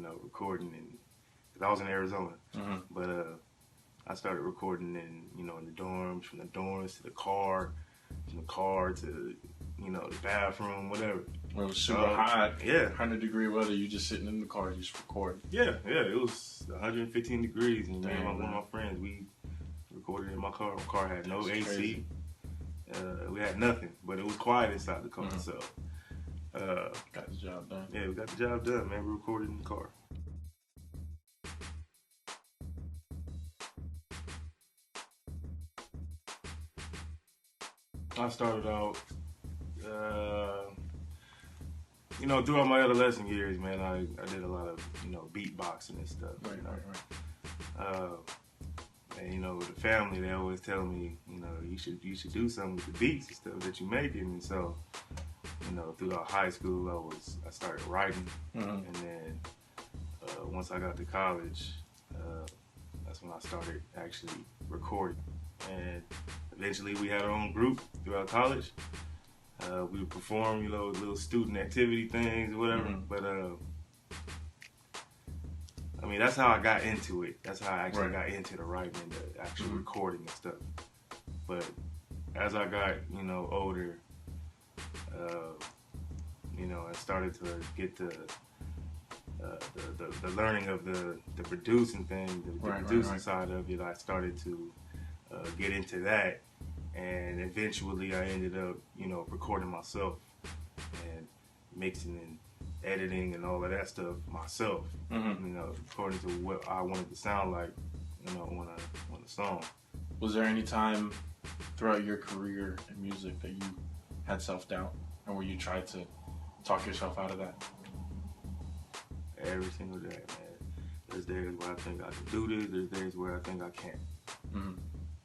recording, and cause I was in Arizona, Mm-hmm. but I started recording in the dorms, from the dorms to the car, from the car to the bathroom, whatever. When it was super hot, yeah, 100-degree weather, you just sitting in the car, just recording. Yeah, it was 115 degrees, and Damn, one of my friends, we recorded in my car. My car had no AC. Crazy. We had nothing, but it was quiet inside the car, so got the job done. Yeah, we got the job done, man. We recorded in the car. I started out, throughout my adolescent years, man, I did a lot of, beatboxing and stuff. Right. And with the family, they always tell me, you should do something with the beats and stuff that you making. And so, throughout high school, I started writing, and then once I got to college, that's when I started actually recording. And eventually, we had our own group throughout college. We would perform, little student activity things or whatever. But that's how I got into it. That's how I actually got into the writing and the actual recording and stuff. But as I got, older, I started to get the learning of the producing thing, the producing side of it. I started to get into that, and eventually I ended up, recording myself and mixing and editing and all of that stuff myself, according to what I wanted to sound like, on a song. Was there any time throughout your career in music that you had self-doubt, or where you tried to talk yourself out of that? Every single day, man. There's days where I think I can do this. There's days where I think I can't.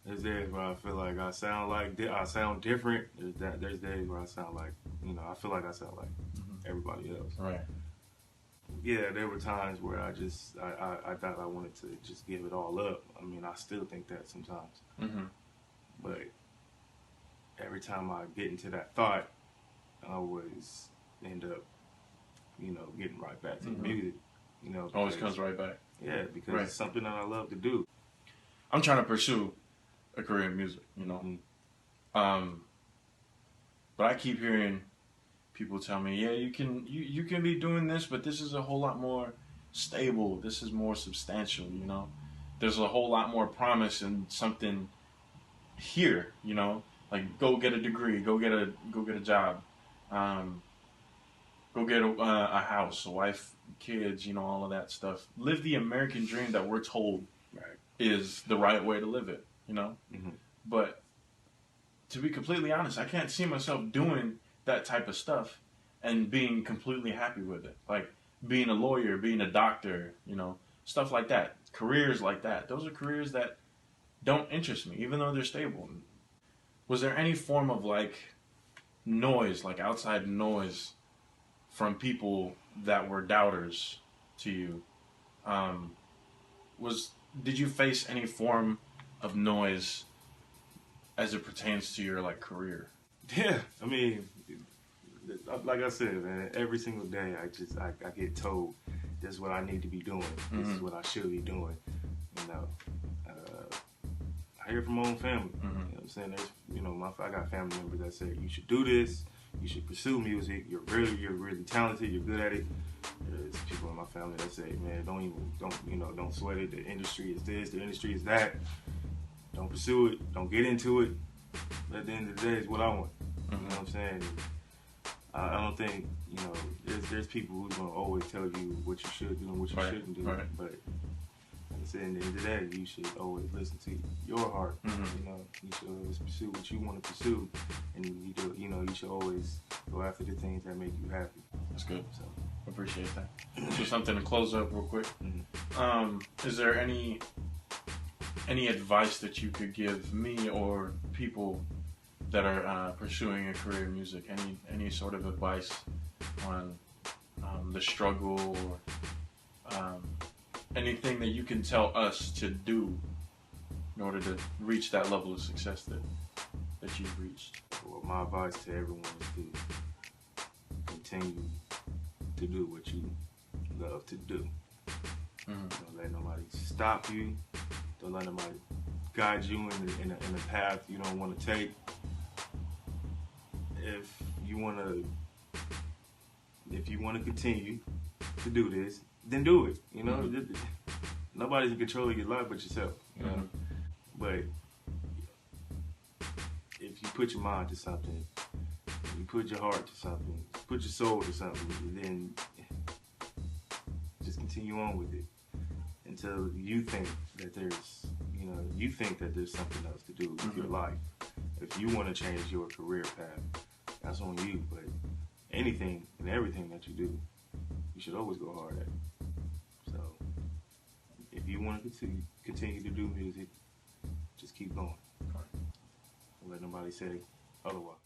There's days where I feel like I sound different. There's days where I sound like, I feel like I sound like everybody else. Right. Yeah, there were times where I thought I wanted to just give it all up. I still think that sometimes. But every time I get into that thought, I always end up, getting right back to the music. Always comes right back. Yeah, because it's something that I love to do. I'm trying to pursue a career in music, but I keep hearing people tell me, yeah, you can be doing this, but this is a whole lot more stable. This is more substantial, There's a whole lot more promise in something here, like go get a degree, go get a job, go get a house, a wife, kids, all of that stuff. Live the American dream that we're told is the right way to live it, But to be completely honest, I can't see myself doing that type of stuff and being completely happy with it. Like being a lawyer, being a doctor, stuff like that. Careers like that. Those are careers that don't interest me, even though they're stable. Was there any form of noise, outside noise from people that were doubters to you? Did you face any form of noise as it pertains to your career? Yeah, like I said, man, every single day I get told this is what I need to be doing. This is what I should be doing. I hear from my own family. You know what I'm saying? There's, I got family members that say you should do this. You should pursue music. You're really talented. You're good at it. There's people in my family that say, man, don't sweat it. The industry is this. The industry is that. Don't pursue it. Don't get into it. But at the end of the day, it's what I want. You know what I'm saying? I don't think, there's people who's going to always tell you what you should do and what you shouldn't do. Right. But like I said, at the end of the day, you should always listen to your heart. You should always pursue what you want to pursue. And you should always go after the things that make you happy. That's good. So I appreciate that. So something to close up real quick. Is there any advice that you could give me or people that are pursuing a career in music? Any sort of advice on the struggle, or anything that you can tell us to do in order to reach that level of success that you've reached? Well, my advice to everyone is to continue to do what you love to do. Don't let nobody stop you. Don't let nobody guide you in a path you don't want to take. If you want to continue to do this, then do it. You know, nobody's in control of your life but yourself. You know, but if you put your mind to something, you put your heart to something, put your soul to something, then just continue on with it until you think that there's something else to do with your life. If you want to change your career path, that's on you. But anything and everything that you do, you should always go hard at it. So if you want to continue to do music, just keep going. Don't let nobody say otherwise.